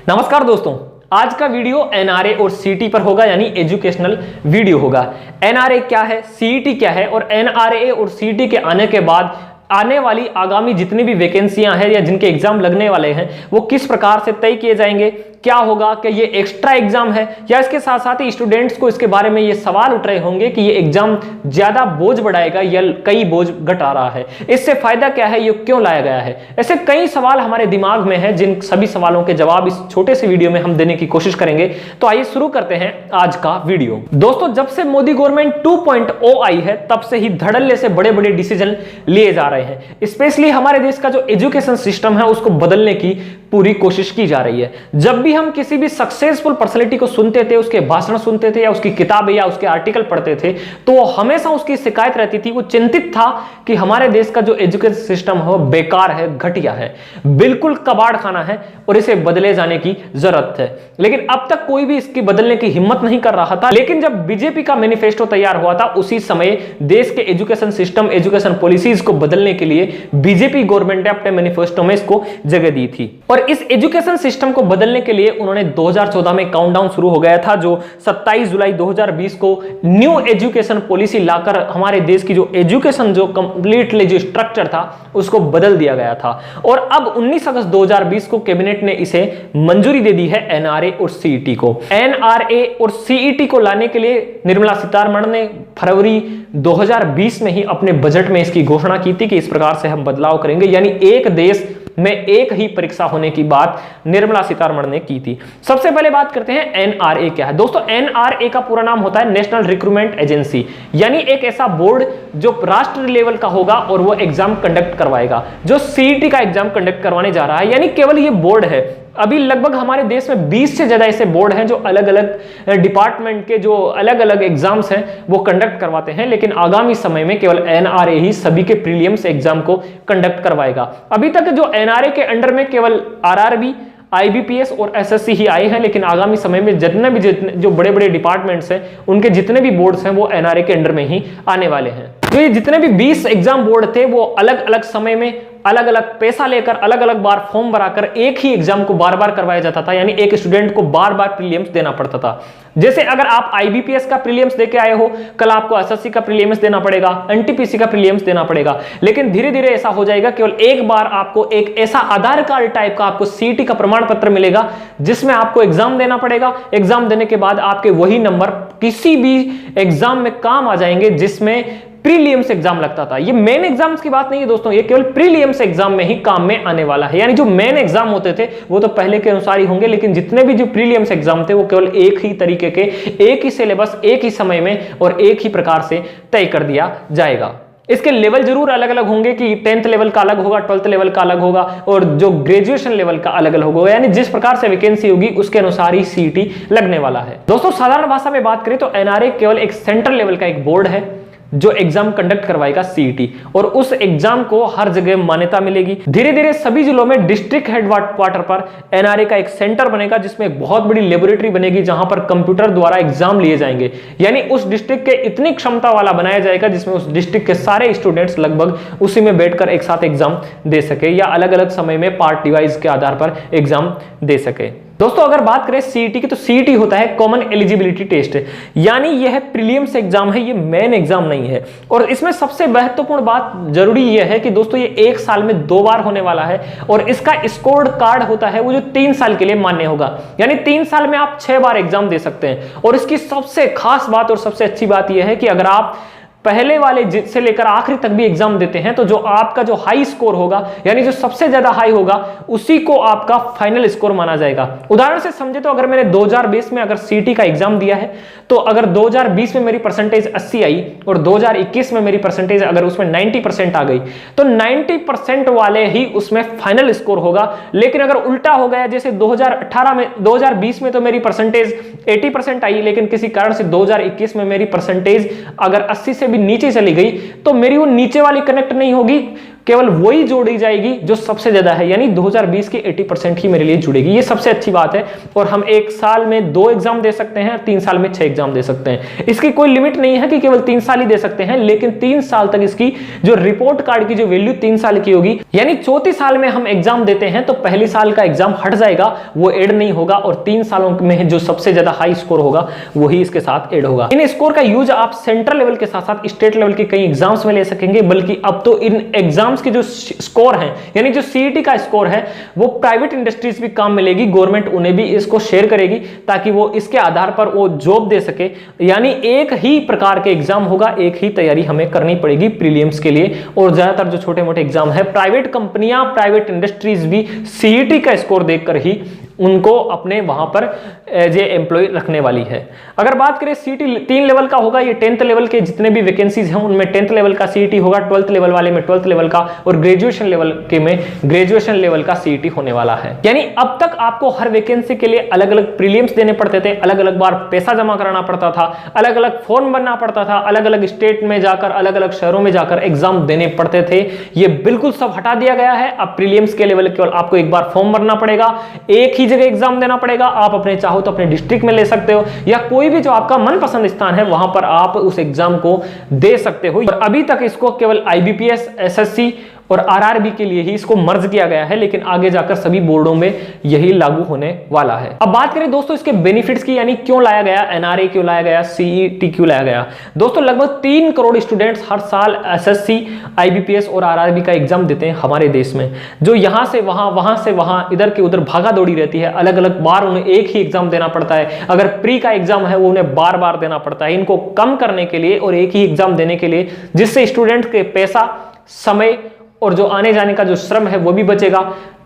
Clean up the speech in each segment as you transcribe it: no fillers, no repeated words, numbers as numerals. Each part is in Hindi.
नमस्कार दोस्तों, आज का वीडियो एनआरए और सीईटी पर होगा, यानी एजुकेशनल वीडियो होगा। एनआरए क्या है, सीईटी क्या है और एनआरए और सीईटी के आने के बाद आने वाली आगामी जितनी भी वैकेंसियां हैं या जिनके एग्जाम लगने वाले हैं वो किस प्रकार से तय किए जाएंगे, क्या होगा कि ये एक्स्ट्रा एग्जाम है या इसके साथ साथ ही स्टूडेंट्स को इसके बारे में ये सवाल उठ रहे होंगे कि ये एग्जाम ज्यादा बोझ बढ़ाएगा या कई बोझ घटा रहा है, इससे फायदा क्या है, ये क्यों लाया गया है। ऐसे कई सवाल हमारे दिमाग में हैं, जिन सभी सवालों के जवाब इस छोटे से वीडियो में हम देने की कोशिश करेंगे। तो आइए शुरू करते हैं आज का वीडियो। दोस्तों, जब से मोदी गवर्नमेंट 2.0 आई है तब से ही धड़ल्ले से बड़े बड़े डिसीजन लिए जा रहे हैं। स्पेशली हमारे देश का जो एजुकेशन सिस्टम है उसको बदलने की पूरी कोशिश की जा रही है। जब भी हम किसी भी सक्सेसफुल पर्सनालिटी को सुनते थे, उसके भाषण सुनते थे या उसकी किताबें या उसके आर्टिकल पढ़ते थे, तो हमेशा उसकी शिकायत रहती थी, वो चिंतित था कि हमारे देश का जो एजुकेशन सिस्टम है बेकार है, घटिया है, बिल्कुल कबाड़ खाना है और इसे बदले जाने की जरूरत है। लेकिन अब तक कोई भी इसकी बदलने की हिम्मत नहीं कर रहा था। लेकिन जब बीजेपी का मैनिफेस्टो तैयार हुआ था, उसी समय देश के एजुकेशन सिस्टम, एजुकेशन पॉलिसीज को बदलने के लिए बीजेपी गवर्नमेंट ने अपने मैनिफेस्टो में इसको जगह दी थी। और इस एजुकेशन सिस्टम को बदलने के लिए उन्होंने 2014 में काउंटडाउन शुरू हो गया था, जो 27 जुलाई 2020 को न्यू एजुकेशन पॉलिसी लाकर हमारे देश की जो एजुकेशन जो कंप्लीटली जो स्ट्रक्चर था उसको बदल दिया गया था। और अब 19 अगस्त 2020 को कैबिनेट ने इसे मंजूरी दे दी है, एनआरए और सीईटी को। एनआरए और सीईटी को लाने के लिए निर्मला सीतारमण ने फरवरी 2020 में ही अपने बजट में इसकी घोषणा की थी कि इस प्रकार से हम बदलाव करेंगे, यानी एक देश में एक ही परीक्षा होने की बात निर्मला सीतारमण ने की थी। सबसे पहले बात करते हैं एनआरए क्या है। दोस्तों, एनआरए का पूरा नाम होता है नेशनल रिक्रूटमेंट एजेंसी, यानी एक ऐसा बोर्ड जो राष्ट्रीय लेवल का होगा और वो एग्जाम कंडक्ट करवाएगा, जो सीईटी का एग्जाम कंडक्ट करवाने जा रहा है। यानी केवल ये बोर्ड है। अभी लगभग हमारे देश में 20 से ज्यादा ऐसे बोर्ड हैं जो अलग अलग डिपार्टमेंट के जो अलग अलग एग्जाम्स हैं वो कंडक्ट करवाते हैं, लेकिन आगामी समय में केवल एनआरए ही सभी के प्रीलिम्स एग्जाम को कंडक्ट करवाएगा। अभी तक जो एनआरए के अंडर में केवल आरआरबी, आईबीपीएस और एसएससी ही आए हैं, लेकिन आगामी समय में जितने जो बड़े बड़े डिपार्टमेंट्स हैं उनके जितने भी बोर्ड्स हैं वो एनआरए के अंडर में ही आने वाले हैं। तो ये जितने भी 20 एग्जाम बोर्ड थे वो अलग अलग समय में अलग अलग पैसा लेकर अलग अलग बार फॉर्म भराकर एक ही एग्जाम को बार बार करवाया जाता था, यानी एक स्टूडेंट को बार बार प्रीलिम्स देना पड़ता था। जैसे अगर आप आईबीपीएस का प्रीलिम्स देके आए हो, कल आपको एसएससी का प्रीलिम्स देना पड़ेगा, एनटीपीसी का प्रीलिम्स देना पड़ेगा। लेकिन धीरे धीरे ऐसा हो जाएगा, केवल एक बार आपको एक ऐसा आधार कार्ड टाइप का आपको सीईटी का प्रमाण पत्र मिलेगा जिसमें आपको एग्जाम देना पड़ेगा। एग्जाम देने के बाद आपके वही नंबर किसी भी एग्जाम में काम आ जाएंगे जिसमें प्रीलिम्स एग्जाम लगता था। ये मेन एग्जाम्स की बात नहीं है दोस्तों, ये केवल प्रीलिम्स एग्जाम में ही काम में आने वाला है। यानी जो मेन एग्जाम होते थे वो तो पहले के अनुसार ही होंगे, लेकिन जितने भी जो प्रीलिम्स एग्जाम थे वो केवल एक ही तरीके के, एक ही सिलेबस, एक ही समय में और एक ही प्रकार से तय कर दिया जाएगा। इसके लेवल जरूर अलग अलग होंगे कि 10th लेवल का अलग होगा, 12th लेवल का अलग होगा और जो ग्रेजुएशन लेवल का अलग अलग होगा। यानी जिस प्रकार से वैकेंसी होगी उसके अनुसार ही सीईटी लगने वाला है। दोस्तों, साधारण भाषा में बात करें तो एनआरए केवल एक सेंट्रल लेवल का एक बोर्ड है जो एग्जाम कंडक्ट करवाएगा सीईटी, और उस एग्जाम को हर जगह मान्यता मिलेगी। धीरे धीरे सभी जिलों में डिस्ट्रिक्ट हेडक्वार्टर पर एनआरए का एक सेंटर बनेगा जिसमें एक बहुत बड़ी लेबोरेटरी बनेगी जहां पर कंप्यूटर द्वारा एग्जाम लिए जाएंगे। यानी उस डिस्ट्रिक्ट के इतनी क्षमता वाला बनाया जाएगा जिसमें उस डिस्ट्रिक्ट के सारे स्टूडेंट्स लगभग उसी में बैठकर एक साथ एग्जाम दे सके या अलग अलग समय में पार्ट डिवाइस के आधार पर एग्जाम दे सके। दोस्तों, अगर बात करें सीईटी की तो सीईटी होता है कॉमन एलिजिबिलिटी टेस्ट, यानी यह प्रीलिम्स एग्जाम है, ये मेन एग्जाम नहीं है। और इसमें सबसे महत्वपूर्ण बात जरूरी यह है कि दोस्तों ये एक साल में 2 बार होने वाला है और इसका स्कोर कार्ड होता है वो जो 3 साल के लिए मान्य होगा, यानी 3 साल में आप 6 बार एग्जाम दे सकते हैं। और इसकी सबसे खास बात और सबसे अच्छी बात यह है कि अगर आप पहले वाले से लेकर आखिरी तक भी एग्जाम देते हैं तो जो आपका जो हाई स्कोर होगा, यानी जो सबसे ज्यादा हाई होगा, उसी को आपका फाइनल स्कोर माना जाएगा। उदाहरण से समझे तो अगर मैंने 2020 में अगर सीईटी का एग्जाम दिया है तो अगर 2020 में मेरी परसेंटेज 80 आई और 2021 में मेरी परसेंटेज अगर उसमें 90% आ गई तो 90% वाले ही उसमें फाइनल स्कोर होगा। लेकिन अगर उल्टा हो गया, जैसे 2020 में तो मेरी परसेंटेज 80% आई, लेकिन किसी कारण से 2021 में मेरी परसेंटेज अगर 80 से भी नीचे चली गई तो मेरी वो नीचे वाली कनेक्ट नहीं होगी, केवल वही जोड़ी जाएगी जो सबसे ज्यादा है, यानी 2020 की 80% ही मेरे लिए जुड़ेगी। ये सबसे अच्छी बात है। और हम 1 साल में 2 एग्जाम दे सकते हैं, 3 साल में 6 एग्जाम दे सकते हैं। इसकी कोई लिमिट नहीं है कि केवल 3 साल ही दे सकते हैं, लेकिन 3 साल तक इसकी जो रिपोर्ट कार्ड की जो वैल्यू 3 साल की होगी, यानी चौथी साल में हम एग्जाम देते हैं तो पहली साल का एग्जाम हट जाएगा, वो ऐड नहीं होगा, और 3 सालों में जो सबसे ज्यादा हाई स्कोर होगा वही इसके साथ ऐड होगा। इन स्कोर का यूज आप सेंट्रल लेवल के साथ साथ स्टेट लेवल के कई एग्जाम्स में ले सकेंगे, बल्कि अब तो इन एग्जाम्स के जो स्कोर हैं, यानी जो सीईटी का स्कोर है, वो प्राइवेट इंडस्ट्रीज भी काम मिलेगी, गवर्नमेंट उन्हें भी इसको शेयर करेगी ताकि वो इसके आधार पर वो जॉब दे सके। यानी एक ही प्रकार के एग्जाम होगा, एक ही तैयारी हमें करनी पड़ेगी प्रीलिम्स के लिए। और ज्यादातर जो छोटे मोटे एग्जाम है, प्राइवेट कंपनियां, प्राइवेट इंडस्ट्रीज भी सीईटी का स्कोर देखकर ही उनको अपने वहां पर एज ए एम्प्लॉय रखने वाली है। अगर बात करें सीईटी 3 लेवल का होगा, ये 10th लेवल के जितने भी वैकेंसीज हैं उनमें 10th लेवल का सीईटी होगा, 12th लेवल वाले में 12th लेवल का, और ग्रेजुएशन लेवल के में ग्रेजुएशन लेवल का सीईटी होने वाला है। यानी अब तक आपको हर वैकेंसी के लिए अलग अलग प्रीलिम्स देने पड़ते थे, अलग अलग बार पैसा जमा कराना पड़ता था, अलग अलग फॉर्म भरना पड़ता था, अलग अलग स्टेट में जाकर, अलग अलग शहरों में जाकर एग्जाम देने पड़ते थे। ये बिल्कुल सब हटा दिया गया है। अब प्रीलिम्स के लेवल केवल आपको एक बार फॉर्म भरना पड़ेगा, एक ही जगह एग्जाम देना पड़ेगा। आप अपने चाहो तो अपने डिस्ट्रिक्ट में ले सकते हो, या कोई भी जो आपका मनपसंद स्थान है वहां पर आप उस एग्जाम को दे सकते हो। और अभी तक इसको केवल आईबीपीएस, एसएससी और आरआरबी के लिए ही इसको मर्ज किया गया है, लेकिन आगे जाकर सभी बोर्डों में यही लागू होने वाला है। अब बात करें दोस्तों इसके बेनिफिट्स की, यानी क्यों लाया गया, एनआरए क्यों लाया गया, सीईटी क्यों लाया गया। दोस्तों लगभग 3 करोड़ स्टूडेंट्स हर साल एसएससी, आईबीपीएस और आरआरबी का एग्जाम देते हैं हमारे देश में, जो यहां से वहां, वहां से वहां, इधर के उधर भागा दौड़ी रहती है। अलग अलग बार उन्हें एक ही एग्जाम देना पड़ता है। अगर प्री का एग्जाम है वो उन्हें बार बार देना पड़ता है। इनको कम करने के लिए और एक ही एग्जाम देने के लिए, जिससे स्टूडेंट के पैसा, समय और जो आने जाने का जो श्रम है वो भी बचेगा,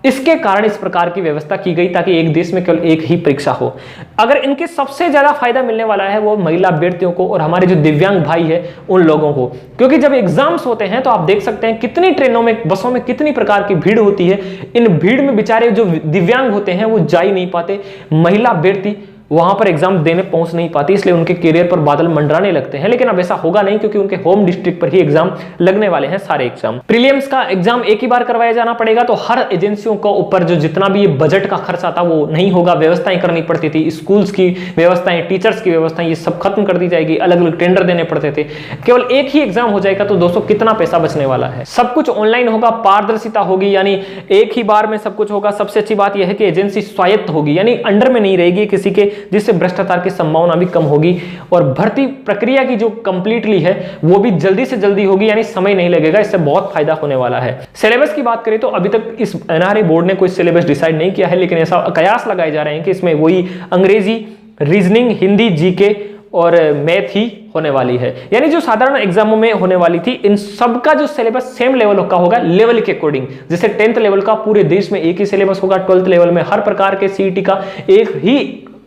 इसके कारण इस प्रकार की व्यवस्था की गई ताकि एक देश में केवल एक ही परीक्षा हो। अगर इनके सबसे ज्यादा फायदा मिलने वाला है वो महिला अभ्यर्थियों को और हमारे जो दिव्यांग भाई है उन लोगों को, क्योंकि जब एग्जाम्स होते हैं तो आप देख सकते हैं कितनी ट्रेनों में, बसों में कितनी प्रकार की भीड़ होती है। इन भीड़ में बेचारे जो दिव्यांग होते हैं वो जा ही नहीं पाते, महिला अभ्यर्थी वहां पर एग्जाम देने पहुंच नहीं पाती, इसलिए उनके करियर पर बादल मंडराने लगते हैं। लेकिन अब ऐसा होगा नहीं, क्योंकि उनके होम डिस्ट्रिक्ट पर ही एग्जाम लगने वाले हैं सारे एग्जाम। प्रीलिम्स का एग्जाम एक ही बार करवाया जाना पड़ेगा, तो हर एजेंसियों का ऊपर जो जितना भी बजट का खर्चा था वो नहीं होगा। व्यवस्थाएं करनी पड़ती थी, स्कूल्स की व्यवस्थाएं, टीचर्स की व्यवस्थाएं, ये सब खत्म कर दी जाएगी। अलग अलग टेंडर देने पड़ते थे, केवल एक ही एग्जाम हो जाएगा। तो दोस्तों कितना पैसा बचने वाला है। सब कुछ ऑनलाइन होगा, पारदर्शिता होगी, यानी एक ही बार में सब कुछ होगा। सबसे अच्छी बात यह है कि एजेंसी स्वायत्त होगी, यानी अंडर में नहीं रहेगी किसी के, जिससे भ्रष्टाचार की संभावना भी कम होगी। और भर्ती प्रक्रिया की जो कंप्लीटली है वो भी जल्दी से जल्दी होगी, यानी समय नहीं लगेगा। इससे बहुत फायदा होने वाला है। सिलेबस की बात करें तो अभी तक इस एनआरए बोर्ड ने कोई सिलेबस डिसाइड नहीं किया है, लेकिन ऐसा कयास लगाए जा रहे हैं कि इसमें वही अंग्रेजी, रीजनिंग, हिंदी, जीके और मैथ ही होने वाली है। यानी जो साधारण एग्जामों में होने वाली थी, इन सब का जो सिलेबस सेम लेवल का होगा, लेवल के अकॉर्डिंग। जैसे 10th लेवल का पूरे देश में एक ही सिलेबस होगा, 12th लेवल में हर प्रकार के सीईटी का एक ही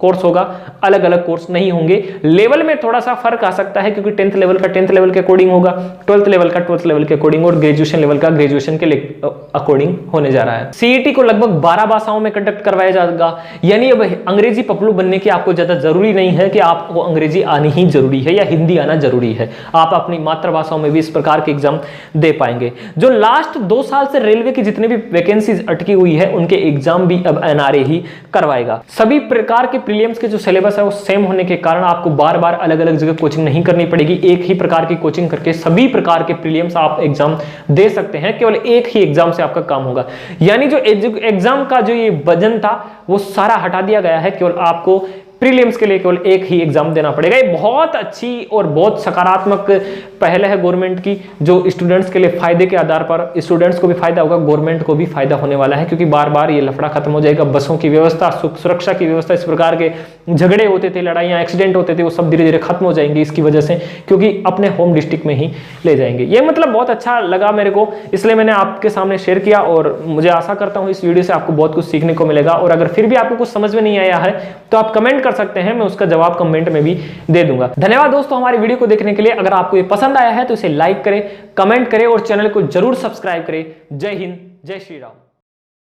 कोर्स होगा, अलग अलग कोर्स नहीं होंगे। लेवल में थोड़ा सा फर्क आ सकता है, क्योंकि 10th लेवल का 10th लेवल के अकॉर्डिंग होगा, 12th लेवल का 12th लेवल के अकॉर्डिंग, और ग्रेजुएशन लेवल का ग्रेजुएशन के अकॉर्डिंग होने जा रहा है। सीईटी को लगभग 12 भाषाओं में कंडक्ट करवाया जाएगा। यानी अब अंग्रेजी पपलू बनने की आपको ज्यादा जरूरी नहीं है कि आपको अंग्रेजी आनी ही जरूरी है या हिंदी आना जरूरी है। आप अपनी मातृभाषाओं में भी इस प्रकार के एग्जाम दे पाएंगे। जो लास्ट 2 साल से रेलवे की जितनी भी वैकेंसीज अटकी हुई है उनके एग्जाम भी अब एनआरए ही करवाएगा। सभी प्रकार के प्रीलिम्स के जो सिलेबस है वो सेम होने के कारण आपको बार बार अलग अलग जगह कोचिंग नहीं करनी पड़ेगी। एक ही प्रकार की कोचिंग करके सभी प्रकार के प्रीलिम्स आप एग्जाम दे सकते हैं। केवल एक ही एग्जाम से आपका काम होगा। यानी जो एग्जाम का जो ये वजन था वो सारा हटा दिया गया है। केवल आपको प्रीलिम्स के लिए केवल एक ही एग्जाम देना पड़ेगा। ये बहुत अच्छी और बहुत सकारात्मक पहल है गवर्नमेंट की, जो स्टूडेंट्स के लिए फायदे के आधार पर स्टूडेंट्स को भी फायदा होगा, गवर्नमेंट को भी फायदा होने वाला है। क्योंकि बार बार ये लफड़ा खत्म हो जाएगा। बसों की व्यवस्था, सुरक्षा की व्यवस्था, इस प्रकार के झगड़े होते थे, लड़ाइयाँ, एक्सीडेंट होते थे, वो सब धीरे धीरे खत्म हो जाएंगे इसकी वजह से, क्योंकि अपने होम डिस्ट्रिक्ट में ही ले जाएंगे। ये मतलब बहुत अच्छा लगा मेरे को, इसलिए मैंने आपके सामने शेयर किया। और मुझे आशा करता हूँ इस वीडियो से आपको बहुत कुछ सीखने को मिलेगा। और अगर फिर भी आपको कुछ समझ में नहीं आया है तो आप कमेंट कर सकते हैं, मैं उसका जवाब कमेंट में भी दे दूंगा। धन्यवाद दोस्तों हमारी वीडियो को देखने के लिए। अगर आपको ये पसंद आया है तो इसे लाइक करें, कमेंट करें और चैनल को जरूर सब्सक्राइब करें। जय हिंद, जय श्री राम।